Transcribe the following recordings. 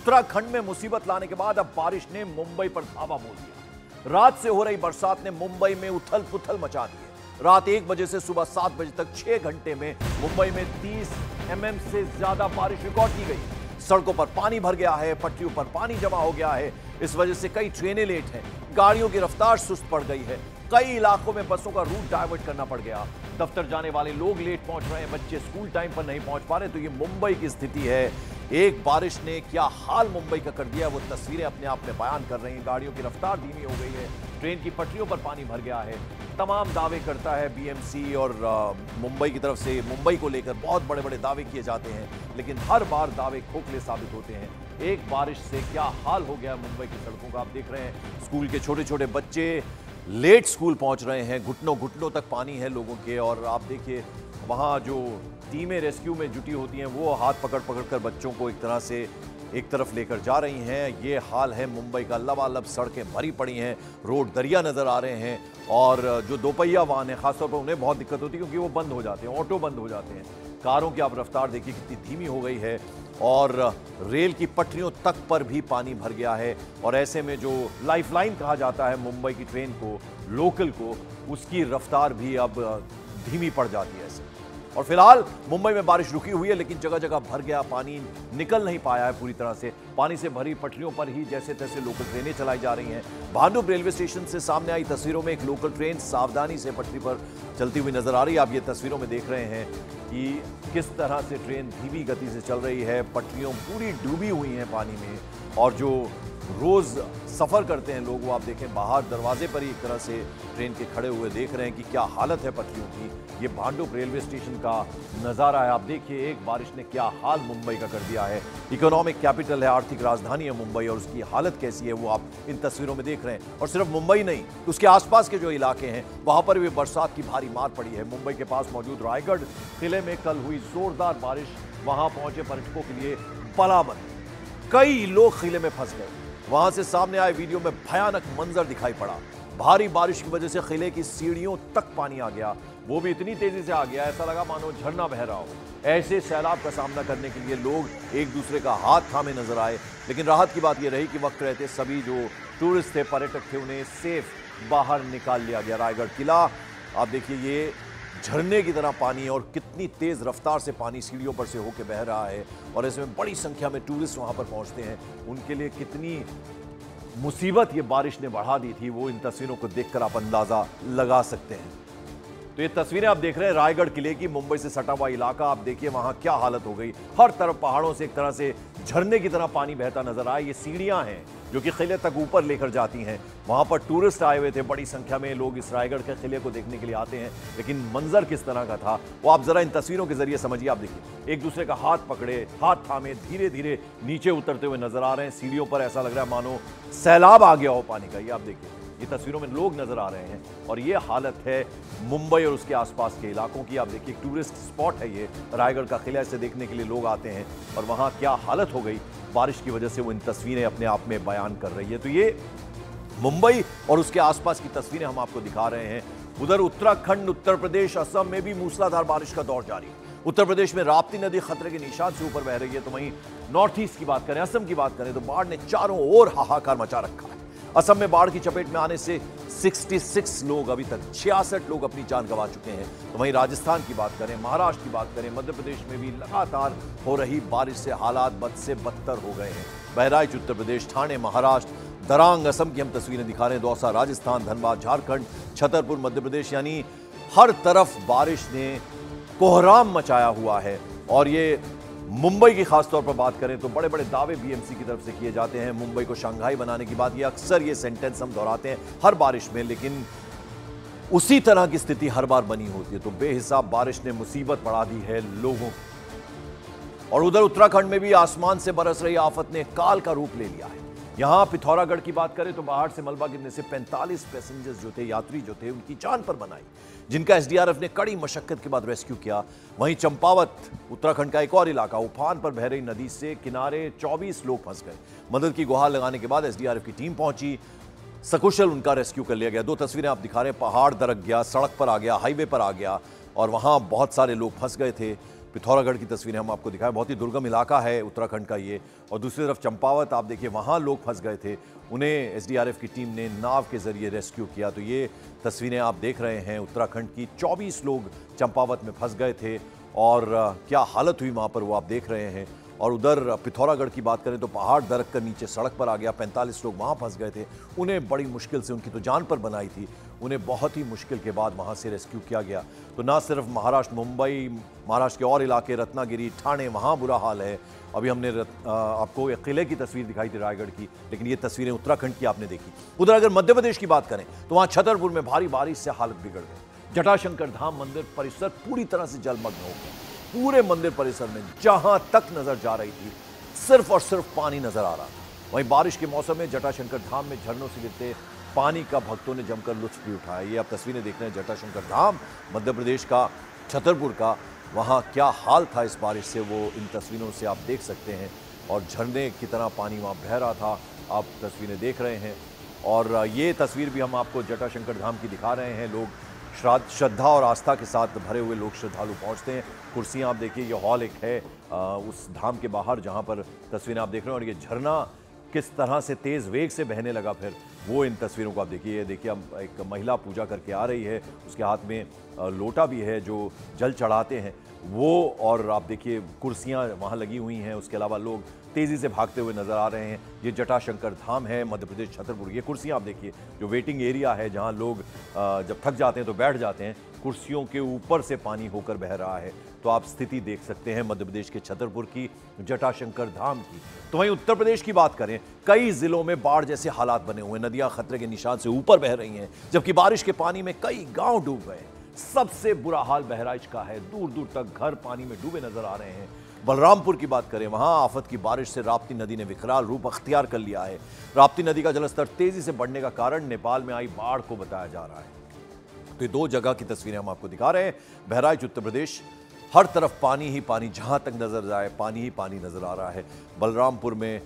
उत्तराखंड में मुसीबत लाने के बाद अब बारिश ने मुंबई पर धावा बोल दिया। रात से हो रही बरसात ने मुंबई में उथल पुथल मचा दी है। रात 1 बजे से सुबह 7 बजे तक 6 घंटे में मुंबई में 30 mm से ज्यादा बारिश रिकॉर्ड की गई। सड़कों पर पानी भर गया है, पटरियों पर पानी जमा हो गया है। इस वजह से कई ट्रेनें लेट हैं, गाड़ियों की रफ्तार सुस्त पड़ गई है। कई इलाकों में बसों का रूट डाइवर्ट करना पड़ गया। दफ्तर जाने वाले लोग लेट पहुंच रहे हैं, बच्चे स्कूल टाइम पर नहीं पहुंच पा रहे। तो ये मुंबई की स्थिति है। एक बारिश ने क्या हाल मुंबई का कर दिया, वो तस्वीरें अपने आप में बयान कर रही हैं। गाड़ियों की रफ्तार धीमी हो गई है, ट्रेन की पटरियों पर पानी भर गया है। तमाम दावे करता है बीएमसी और मुंबई की तरफ से। मुंबई को लेकर बहुत बड़े बड़े दावे किए जाते हैं, लेकिन हर बार दावे खोखले साबित होते हैं। एक बारिश से क्या हाल हो गया मुंबई की सड़कों का, आप देख रहे हैं। स्कूल के छोटे छोटे बच्चे लेट स्कूल पहुंच रहे हैं, घुटनों घुटनों तक पानी है लोगों के। और आप देखिए वहां जो टीमें रेस्क्यू में जुटी होती हैं, वो हाथ पकड़ पकड़ कर बच्चों को एक तरह से एक तरफ लेकर जा रही हैं। ये हाल है मुंबई का। लबालब सड़कें भरी पड़ी हैं, रोड दरिया नजर आ रहे हैं। और जो दोपहिया वाहन है खासतौर पर उन्हें बहुत दिक्कत होती है, क्योंकि वो बंद हो जाते हैं, ऑटो बंद हो जाते हैं। कारों की आप रफ्तार देखिए कितनी धीमी हो गई है। और रेल की पटरियों तक पर भी पानी भर गया है। और ऐसे में जो लाइफलाइन कहा जाता है मुंबई की ट्रेन को, लोकल को, उसकी रफ्तार भी अब धीमी पड़ जाती है ऐसे। और फिलहाल मुंबई में बारिश रुकी हुई है, लेकिन जगह जगह भर गया पानी, निकल नहीं पाया है पूरी तरह से। पानी से भरी पटरियों पर ही जैसे तैसे लोकल ट्रेनें चलाई जा रही हैं। भांडुप रेलवे स्टेशन से सामने आई तस्वीरों में एक लोकल ट्रेन सावधानी से पटरी पर चलती हुई नजर आ रही है। आप ये तस्वीरों में देख रहे हैं कि किस तरह से ट्रेन धीमी गति से चल रही है। पटरियों पूरी डूबी हुई हैं पानी में। और जो रोज सफर करते हैं लोग, वो आप देखें बाहर दरवाजे पर ही एक तरह से ट्रेन के खड़े हुए देख रहे हैं कि क्या हालत है पटरियों की। ये भांडुप रेलवे स्टेशन का नज़ारा है। आप देखिए एक बारिश ने क्या हाल मुंबई का कर दिया है। इकोनॉमिक कैपिटल है, आर्थिक राजधानी है मुंबई, और उसकी हालत कैसी है वो आप इन तस्वीरों में देख रहे हैं। और सिर्फ मुंबई नहीं, उसके आसपास के जो इलाके हैं वहां पर भी बरसात की भारी मार पड़ी है। मुंबई के पास मौजूद रायगढ़ किले में कल हुई जोरदार बारिश, वहां पहुंचे पर्यटकों के लिए बलाबंद। कई लोग किले में फंस गए। वहां से सामने आए वीडियो में भयानक मंजर दिखाई पड़ा। भारी बारिश की वजह से किले की सीढ़ियों तक पानी आ गया, वो भी इतनी तेजी से आ गया ऐसा लगा मानो झरना बह रहा हो। ऐसे सैलाब का सामना करने के लिए लोग एक दूसरे का हाथ थामे नजर आए। लेकिन राहत की बात यह रही कि वक्त रहते सभी जो टूरिस्ट थे, पर्यटक थे, उन्हें सेफ बाहर निकाल लिया गया। रायगढ़ किला आप देखिए, ये झरने की तरह पानी है और कितनी तेज रफ्तार से पानी सीढ़ियों पर से होकर बह रहा है। और इसमें बड़ी संख्या में टूरिस्ट वहां पर पहुंचते हैं। उनके लिए कितनी मुसीबत ये बारिश ने बढ़ा दी थी, वो इन तस्वीरों को देखकर आप अंदाजा लगा सकते हैं। तो ये तस्वीरें आप देख रहे हैं रायगढ़ किले की, मुंबई से सटा हुआ इलाका। आप देखिए वहां क्या हालत हो गई। हर तरफ पहाड़ों से एक तरह से झरने की तरह पानी बहता नजर आया। ये सीढ़ियां हैं जो कि किले तक ऊपर लेकर जाती हैं। वहां पर टूरिस्ट आए हुए थे, बड़ी संख्या में लोग इस रायगढ़ के किले को देखने के लिए आते हैं। लेकिन मंजर किस तरह का था वो आप जरा इन तस्वीरों के जरिए समझिए। आप देखिए एक दूसरे का हाथ पकड़े, हाथ थामे धीरे धीरे नीचे उतरते हुए नजर आ रहे हैं सीढ़ियों पर। ऐसा लग रहा है मानो सैलाब आ गया हो पानी का। ये आप देखिए, ये तस्वीरों में लोग नजर आ रहे हैं। और ये हालत है मुंबई और उसके आसपास के इलाकों की। आप देखिए टूरिस्ट स्पॉट है ये रायगढ़ का किला, इसे देखने के लिए लोग आते हैं। और वहां क्या हालत हो गई बारिश की वजह से, वो इन तस्वीरें अपने आप में बयान कर रही है। तो ये मुंबई और उसके आसपास की तस्वीरें हम आपको दिखा रहे हैं। उधर उत्तराखंड, उत्तर प्रदेश, असम में भी मूसलाधार बारिश का दौर जारी है। उत्तर प्रदेश में राप्ती नदी खतरे के निशान से ऊपर बह रही है। तो वहीं नॉर्थ ईस्ट की बात करें, असम की बात करें, तो बाढ़ ने चारों ओर हाहाकार मचा रखा है। असम में बाढ़ की चपेट में आने से 66 लोग, अभी तक 66 लोग अपनी जान गंवा चुके हैं। तो वहीं राजस्थान की बात करें, महाराष्ट्र की बात करें, मध्य प्रदेश में भी लगातार हो रही बारिश से हालात बद से बदतर हो गए हैं। बहराइच उत्तर प्रदेश, ठाणे महाराष्ट्र, दरांग असम की हम तस्वीरें दिखा रहे हैं, दौसा राजस्थान, धनबाद झारखंड, छतरपुर मध्य प्रदेश, यानी हर तरफ बारिश ने कोहराम मचाया हुआ है। और ये मुंबई की खासतौर पर बात करें तो बड़े बड़े दावे बीएमसी की तरफ से किए जाते हैं मुंबई को शंघाई बनाने की बात। ये अक्सर ये सेंटेंस हम दोहराते हैं हर बारिश में, लेकिन उसी तरह की स्थिति हर बार बनी होती है। तो बेहिसाब बारिश ने मुसीबत बढ़ा दी है लोगों की। और उधर उत्तराखंड में भी आसमान से बरस रही आफत ने काल का रूप ले लिया है। यहां पिथौरागढ़ की बात करें तो बाहर से मलबा गिरने से 45 पैसेंजर्स जो थे, यात्री जो थे, उनकी जान पर बनाई, जिनका एसडीआरएफ ने कड़ी मशक्कत के बाद रेस्क्यू किया। वहीं चंपावत उत्तराखंड का एक और इलाका, उफान पर बह रही नदी से किनारे 24 लोग फंस गए। मदद की गुहार लगाने के बाद एसडीआरएफ की टीम पहुंची, सकुशल उनका रेस्क्यू कर लिया गया। 2 तस्वीरें आप दिखा रहे हैं, पहाड़ दरक गया, सड़क पर आ गया, हाईवे पर आ गया और वहां बहुत सारे लोग फंस गए थे। पिथौरागढ़ की तस्वीरें हम आपको दिखाएं। बहुत ही दुर्गम इलाका है उत्तराखंड का ये। और दूसरी तरफ चंपावत आप देखिए, वहाँ लोग फंस गए थे, उन्हें एसडीआरएफ की टीम ने नाव के जरिए रेस्क्यू किया। तो ये तस्वीरें आप देख रहे हैं उत्तराखंड की। 24 लोग चंपावत में फंस गए थे और क्या हालत हुई वहाँ पर वो आप देख रहे हैं। और उधर पिथौरागढ़ की बात करें तो पहाड़ दरक कर नीचे सड़क पर आ गया। 45 लोग वहाँ फंस गए थे, उन्हें बड़ी मुश्किल से, उनकी तो जान पर बनाई थी, उन्हें बहुत ही मुश्किल के बाद वहाँ से रेस्क्यू किया गया। तो ना सिर्फ महाराष्ट्र, मुंबई, महाराष्ट्र के और इलाके, रत्नागिरी, ठाणे, वहाँ बुरा हाल है। अभी हमने आपको एक किले की तस्वीर दिखाई थी रायगढ़ की, लेकिन ये तस्वीरें उत्तराखंड की आपने देखी। उधर अगर मध्य प्रदेश की बात करें तो वहाँ छतरपुर में भारी बारिश से हालत बिगड़ गई। जटाशंकर धाम मंदिर परिसर पूरी तरह से जलमग्न हो गया। पूरे मंदिर परिसर में जहां तक नजर जा रही थी सिर्फ और सिर्फ पानी नजर आ रहा था। वहीं बारिश के मौसम में जटाशंकर धाम में झरनों से गिरते पानी का भक्तों ने जमकर लुत्फ भी उठाया। ये आप तस्वीरें देख रहे हैं जटाशंकर धाम मध्य प्रदेश का, छतरपुर का। वहां क्या हाल था इस बारिश से, वो इन तस्वीरों से आप देख सकते हैं। और झरने की तरह पानी वहां बह रहा था, आप तस्वीरें देख रहे हैं। और ये तस्वीर भी हम आपको जटाशंकर धाम की दिखा रहे हैं। लोग श्रद्धा और आस्था के साथ भरे हुए लोग, श्रद्धालु पहुंचते हैं। कुर्सियां आप देखिए, ये हॉल एक है उस धाम के बाहर जहां पर तस्वीरें आप देख रहे हैं। और ये झरना किस तरह से तेज वेग से बहने लगा, फिर वो इन तस्वीरों को आप देखिए। देखिए, हम एक महिला पूजा करके आ रही है, उसके हाथ में लोटा भी है जो जल चढ़ाते हैं वो। और आप देखिए कुर्सियां वहां लगी हुई हैं। उसके अलावा लोग तेजी से भागते हुए नजर आ रहे हैं। ये जटाशंकर धाम है मध्य प्रदेश, छतरपुर। ये कुर्सियां आप देखिए, जो वेटिंग एरिया है जहां लोग जब थक जाते हैं तो बैठ जाते हैं, कुर्सियों के ऊपर से पानी होकर बह रहा है। तो आप स्थिति देख सकते हैं मध्य प्रदेश के छतरपुर की, जटाशंकर धाम की। तो वहीं उत्तर प्रदेश की बात करें, कई जिलों में बाढ़ जैसे हालात बने हुए, नदियां खतरे के निशान से ऊपर बह रही हैं, जबकि बारिश के पानी में कई गांव डूब गए। सबसे बुरा हाल बहराइच का है, दूर दूर तक घर पानी में डूबे नजर आ रहे हैं। बलरामपुर की बात करें, वहां आफत की बारिश से राप्ती नदी ने विकराल रूप अख्तियार कर लिया है। राप्ती नदी का जलस्तर तेजी से बढ़ने का कारण नेपाल में आई बाढ़ को बताया जा रहा है। तो ये दो जगह की तस्वीरें हम आपको दिखा रहे हैं। बहराइच उत्तर प्रदेश, हर तरफ पानी ही पानी, जहां तक नजर जाए पानी ही पानी नजर आ रहा है। बलरामपुर में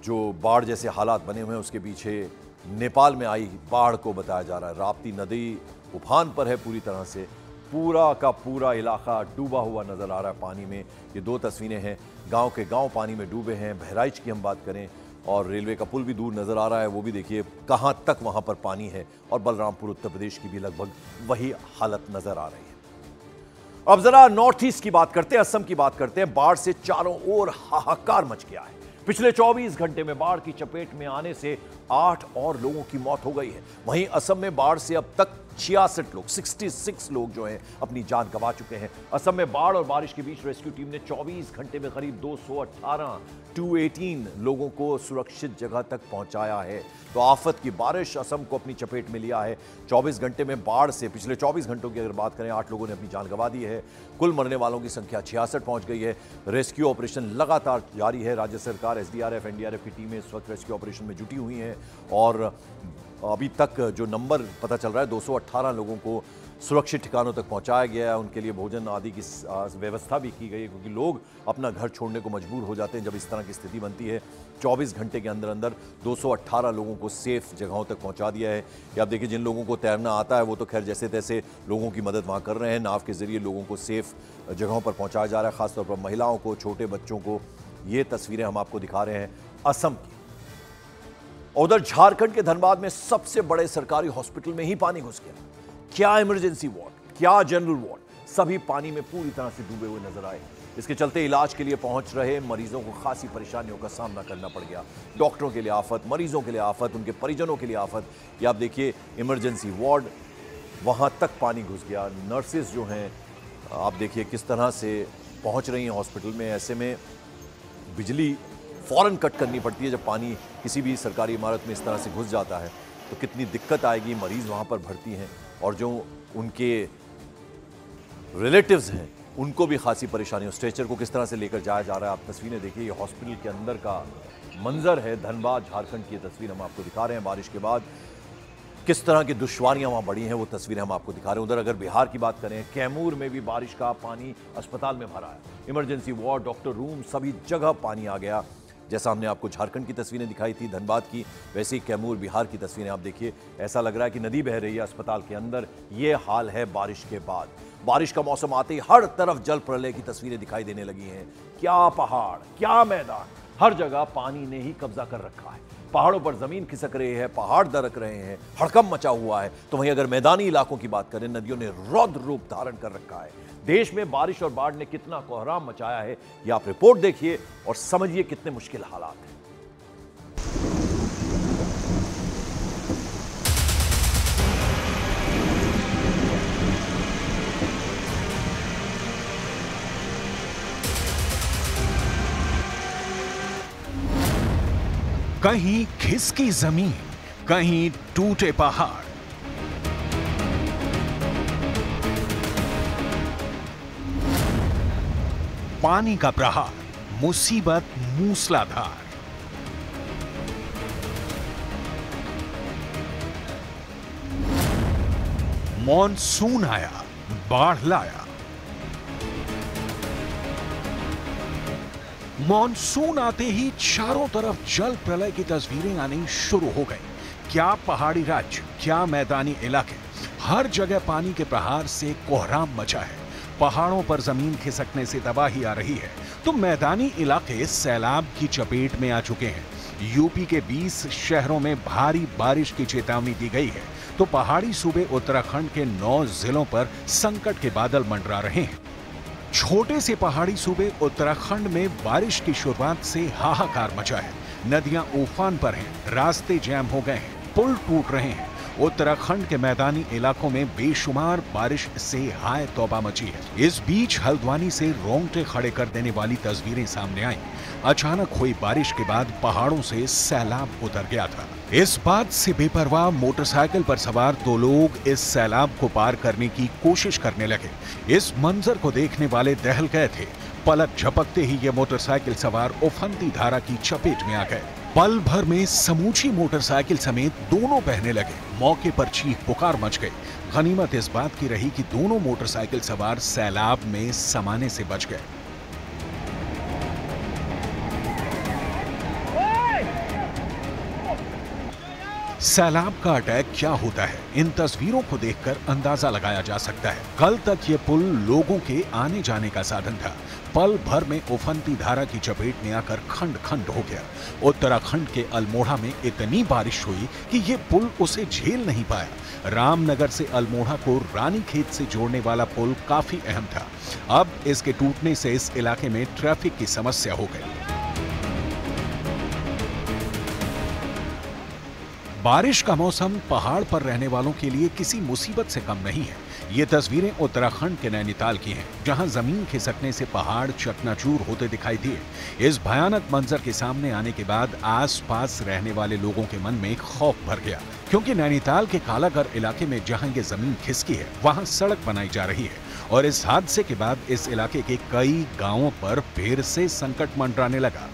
जो बाढ़ जैसे हालात बने हुए हैं, उसके पीछे नेपाल में आई बाढ़ को बताया जा रहा है। राप्ती नदी उफान पर है पूरी तरह से, पूरा का पूरा इलाका डूबा हुआ नजर आ रहा है पानी में। ये दो तस्वीरें हैं, गांव के गांव पानी में डूबे हैं। बहराइच की हम बात करें, और रेलवे का पुल भी दूर नजर आ रहा है, वो भी देखिए कहां तक वहां पर पानी है। और बलरामपुर उत्तर प्रदेश की भी लगभग वही हालत नजर आ रही है। अब जरा नॉर्थ ईस्ट की बात करते हैं, असम की बात करते हैं। बाढ़ से चारों ओर हाहाकार मच गया है। पिछले 24 घंटे में बाढ़ की चपेट में आने से 8 और लोगों की मौत हो गई है। वहीं असम में बाढ़ से अब तक 66 लोग जो हैं अपनी जान गंवा चुके हैं। असम में बाढ़ और बारिश के बीच रेस्क्यू टीम ने 24 घंटे में करीब 218 लोगों को सुरक्षित जगह तक पहुंचाया है। तो आफत की बारिश असम को अपनी चपेट में लिया है। 24 घंटे में बाढ़ से, पिछले 24 घंटों की अगर बात करें, 8 लोगों ने अपनी जान गंवा दी है। कुल मरने वालों की संख्या 66 पहुंच गई है। रेस्क्यू ऑपरेशन लगातार जारी है। राज्य सरकार, एसडीआरएफ, एनडीआरएफ की टीमें इस वक्त रेस्क्यू ऑपरेशन में जुटी हुई हैं। और अभी तक जो नंबर पता चल रहा है, 218 लोगों को सुरक्षित ठिकानों तक पहुंचाया गया है। उनके लिए भोजन आदि की व्यवस्था भी की गई है, क्योंकि लोग अपना घर छोड़ने को मजबूर हो जाते हैं जब इस तरह की स्थिति बनती है। 24 घंटे के अंदर अंदर 218 लोगों को सेफ जगहों तक पहुंचा दिया है। या आप देखिए, जिन लोगों को तैरना आता है वो तो खैर जैसे तैसे लोगों की मदद वहाँ कर रहे हैं। नाव के जरिए लोगों को सेफ जगहों पर पहुँचाया जा रहा है, खासतौर पर महिलाओं को, छोटे बच्चों को। ये तस्वीरें हम आपको दिखा रहे हैं असम की। उधर झारखंड के धनबाद में सबसे बड़े सरकारी हॉस्पिटल में ही पानी घुस गया। क्या इमरजेंसी वार्ड, क्या जनरल वार्ड, सभी पानी में पूरी तरह से डूबे हुए नजर आए। इसके चलते इलाज के लिए पहुंच रहे मरीजों को खासी परेशानियों का सामना करना पड़ गया। डॉक्टरों के लिए आफत, मरीजों के लिए आफत, उनके परिजनों के लिए आफत। ये आप देखिए, इमरजेंसी वार्ड, वहां तक पानी घुस गया। नर्सेज जो हैं, आप देखिए किस तरह से पहुंच रही हैं हॉस्पिटल में। ऐसे में बिजली फौरन कट करनी पड़ती है जब पानी किसी भी सरकारी इमारत में इस तरह से घुस जाता है। तो कितनी दिक्कत आएगी। मरीज वहां पर भर्ती हैं और जो उनके रिलेटिव्स हैं उनको भी खासी परेशानी हो। स्ट्रेचर को किस तरह से लेकर जाया जा रहा है, आप तस्वीरें देखिए। ये हॉस्पिटल के अंदर का मंजर है, धनबाद झारखंड की तस्वीर हम आपको दिखा रहे हैं। बारिश के बाद किस तरह की दुश्वारियां वहां बढ़ी हैं, वो तस्वीरें हम आपको दिखा रहे हैं। उधर अगर बिहार की बात करें, कैमूर में भी बारिश का पानी अस्पताल में भरा है। इमरजेंसी वार्ड, डॉक्टर रूम, सभी जगह पानी आ गया। जैसा हमने आपको झारखंड की तस्वीरें दिखाई थी, धनबाद की, वैसे ही कैमूर बिहार की तस्वीरें आप देखिए। ऐसा लग रहा है कि नदी बह रही है अस्पताल के अंदर। ये हाल है बारिश के बाद। बारिश का मौसम आते ही हर तरफ जल प्रलय की तस्वीरें दिखाई देने लगी हैं। क्या पहाड़, क्या मैदान, हर जगह पानी ने ही कब्जा कर रखा है। पहाड़ों पर जमीन खिसक रही है, पहाड़ दरक रहे हैं, हड़कंप मचा हुआ है। तो वहीं अगर मैदानी इलाकों की बात करें, नदियों ने रौद्र रूप धारण कर रखा है। देश में बारिश और बाढ़ ने कितना कोहराम मचाया है, यह आप रिपोर्ट देखिए और समझिए कितने मुश्किल हालात हैं। कहीं खिसकी जमीन, कहीं टूटे पहाड़, पानी का प्रहार, मुसीबत मूसलाधार। मॉनसून आया, बाढ़ लाया। मॉनसून आते ही चारों तरफ जल प्रलय की तस्वीरें आनी शुरू हो गई। क्या पहाड़ी राज्य, क्या मैदानी इलाके, हर जगह पानी के प्रहार से कोहराम मचा है। पहाड़ों पर जमीन खिसकने से तबाही आ रही है, तो मैदानी इलाके सैलाब की चपेट में आ चुके हैं। यूपी के 20 शहरों में भारी बारिश की चेतावनी दी गई है, तो पहाड़ी सूबे उत्तराखंड के 9 जिलों पर संकट के बादल मंडरा रहे हैं। छोटे से पहाड़ी सूबे उत्तराखंड में बारिश की शुरुआत से हाहाकार मचा है। नदियां उफान पर हैं, रास्ते जैम हो गए हैं, पुल टूट रहे हैं। उत्तराखंड के मैदानी इलाकों में बेशुमार बारिश से हाय तौबा मची है। इस बीच हल्द्वानी से रोंगटे खड़े कर देने वाली तस्वीरें सामने आई। अचानक हुई बारिश के बाद पहाड़ों से सैलाब उतर गया था। इस बात से बेपरवाह मोटरसाइकिल पर सवार 2 लोग इस सैलाब को पार करने की कोशिश करने लगे। इस मंजर को देखने वाले दहल गए थे। पलक झपकते ही ये मोटरसाइकिल सवार उफनती धारा की चपेट में आ गए। पल भर में समूची मोटरसाइकिल समेत दोनों बहने लगे। मौके पर चीख पुकार मच गई। गनीमत इस बात की रही कि दोनों मोटरसाइकिल सवार सैलाब में समाने से बच गए। सैलाब का अटैक क्या होता है, इन तस्वीरों को देखकर अंदाजा लगाया जा सकता है। कल तक ये पुल लोगों के आने जाने का साधन था। पल भर में उफनती धारा की चपेट में आकर खंड खंड हो गया। उत्तराखंड के अल्मोड़ा में इतनी बारिश हुई कि ये पुल उसे झेल नहीं पाया। रामनगर से अल्मोड़ा को रानीखेत से जोड़ने वाला पुल काफी अहम था। अब इसके टूटने से इस इलाके में ट्रैफिक की समस्या हो गई। बारिश का मौसम पहाड़ पर रहने वालों के लिए किसी मुसीबत से कम नहीं है। ये तस्वीरें उत्तराखंड के नैनीताल की हैं, जहां जमीन खिसकने से पहाड़ चकनाचूर होते दिखाई दिए। इस भयानक मंजर के सामने आने के बाद आसपास रहने वाले लोगों के मन में खौफ भर गया, क्योंकि नैनीताल के कालागढ़ इलाके में जहां ये जमीन खिसकी है, वहां सड़क बनाई जा रही है। और इस हादसे के बाद इस इलाके के कई गांवों पर फिर से संकट मंडराने लगा।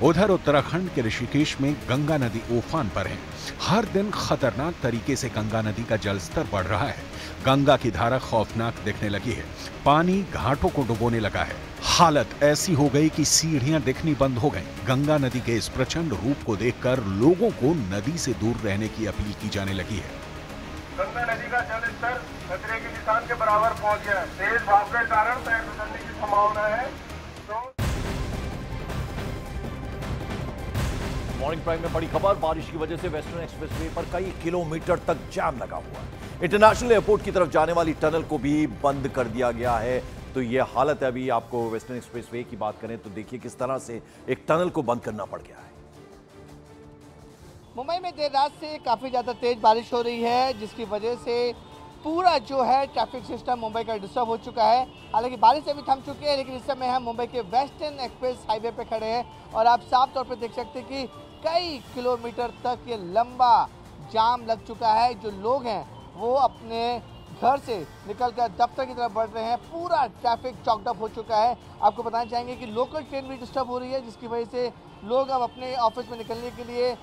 उधर उत्तराखंड के ऋषिकेश में गंगा नदी उफान पर है। हर दिन खतरनाक तरीके से गंगा नदी का जलस्तर बढ़ रहा है। गंगा की धारा खौफनाक दिखने लगी है। पानी घाटों को डुबोने लगा है। हालत ऐसी हो गई कि सीढ़ियां दिखनी बंद हो गईं। गंगा नदी के इस प्रचंड रूप को देखकर लोगों को नदी से दूर रहने की अपील की जाने लगी है। गंगा नदी का जलस्तर खतरे के निशान के बराबर पहुंच गया है। तेज भाप के कारण पैर फिसलने की संभावना है। मॉर्निंग प्राइम में बड़ी खबर, बारिश की वजह से वेस्टर्न एक्सप्रेसवे पर कई किलोमीटर तक जाम लगा हुआ है। इंटरनेशनल एयरपोर्ट की तरफ जाने वाली टनल को भी बंद कर दिया गया है। तो यह हालत है। अभी आपको वेस्टर्न एक्सप्रेसवे की बात करें तो देखिए किस तरह से एक टनल को बंद करना पड़ गया है। मुंबई में देर रात से काफ़ी ज़्यादा तेज बारिश हो रही है, जिसकी वजह से पूरा जो है ट्रैफिक सिस्टम मुंबई का डिस्टर्ब हो चुका है। हालांकि बारिश अभी थम चुकी है, लेकिन इस समय हम मुंबई के वेस्टर्न एक्सप्रेस हाईवे पे खड़े हैं और आप साफ तौर पे देख सकते हैं कि कई किलोमीटर तक ये लंबा जाम लग चुका है। जो लोग हैं वो अपने घर से निकलकर दफ्तर की तरफ बढ़ रहे हैं। पूरा ट्रैफिक चॉकड अप हो चुका है। आपको बताना चाहेंगे कि लोकल ट्रेन भी डिस्टर्ब हो रही है, जिसकी वजह से लोग अब अपने ऑफिस में निकलने के लिए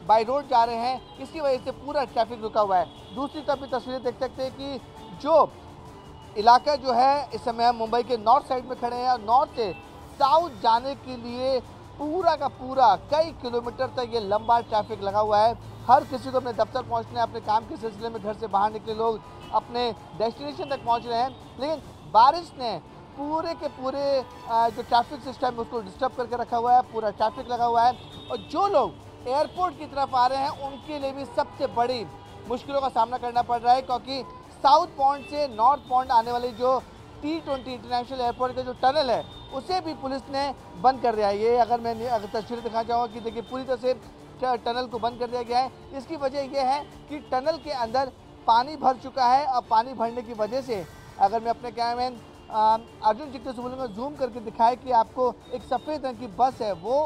बाय रोड जा रहे हैं। इसकी वजह से पूरा ट्रैफिक रुका हुआ है। दूसरी तरफ भी तस्वीरें देख सकते हैं कि जो इलाका जो है, इस समय हम मुंबई के नॉर्थ साइड में खड़े हैं और नॉर्थ से साउथ जाने के लिए पूरा का पूरा कई किलोमीटर तक ये लंबा ट्रैफिक लगा हुआ है। हर किसी को अपने दफ्तर पहुंचना है, अपने काम के सिलसिले में घर से बाहर निकले लोग अपने डेस्टिनेशन तक पहुंच रहे हैं, लेकिन बारिश ने पूरे के पूरे जो ट्रैफिक सिस्टम है उसको डिस्टर्ब करके रखा हुआ है। पूरा ट्रैफिक लगा हुआ है और जो लोग एयरपोर्ट की तरफ आ रहे हैं उनके लिए भी सबसे बड़ी मुश्किलों का सामना करना पड़ रहा है, क्योंकि साउथ पॉइंट से नॉर्थ पॉइंट आने वाली जो T20 इंटरनेशनल एयरपोर्ट का जो टनल है उसे भी पुलिस ने बंद कर दिया है। ये अगर तस्वीरें दिखा चाहूँगा कि देखिए पूरी तरह से टनल को बंद कर दिया गया है। इसकी वजह यह है कि टनल के अंदर पानी भर चुका है और पानी भरने की वजह से अगर मैं अपने कैमरामैन अर्जुन चित्ते से बोलूँगा जूम करके दिखाए कि आपको एक सफ़ेद रंग की बस है वो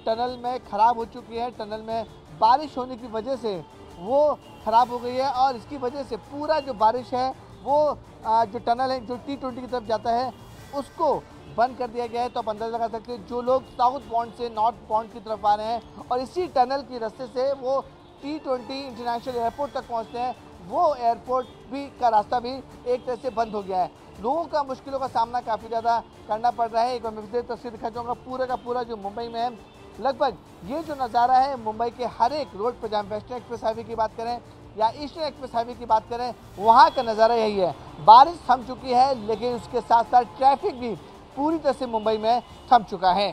टनल में ख़राब हो चुकी है। टनल में बारिश होने की वजह से वो ख़राब हो गई है और इसकी वजह से पूरा जो बारिश है वो जो टनल है जो T20 की तरफ जाता है उसको बंद कर दिया गया है। तो आप अंदाज़ा लगा सकते हैं जो लोग साउथ पॉइंट से नॉर्थ पॉइंट की तरफ आ रहे हैं और इसी टनल के रास्ते से वो T20 इंटरनेशनल एयरपोर्ट तक पहुंचते हैं, वो एयरपोर्ट भी का रास्ता भी एक तरह से बंद हो गया है। लोगों का मुश्किलों का सामना काफ़ी ज़्यादा करना पड़ रहा है। एक बार मैं फिर तस्वीर दिखा चाहूँगा पूरा का पूरा जो मुंबई में है, लगभग ये जो नज़ारा है मुंबई के हर एक रोड पर, जहाँ वेस्टर्न एक्सप्रेस हाईवे की बात करें या ईस्टर्न एक्सप्रेस हाईवे की बात करें, वहाँ का नज़ारा यही है। बारिश थम चुकी है लेकिन उसके साथ साथ ट्रैफिक भी पूरी तरह से मुंबई में थम चुका है।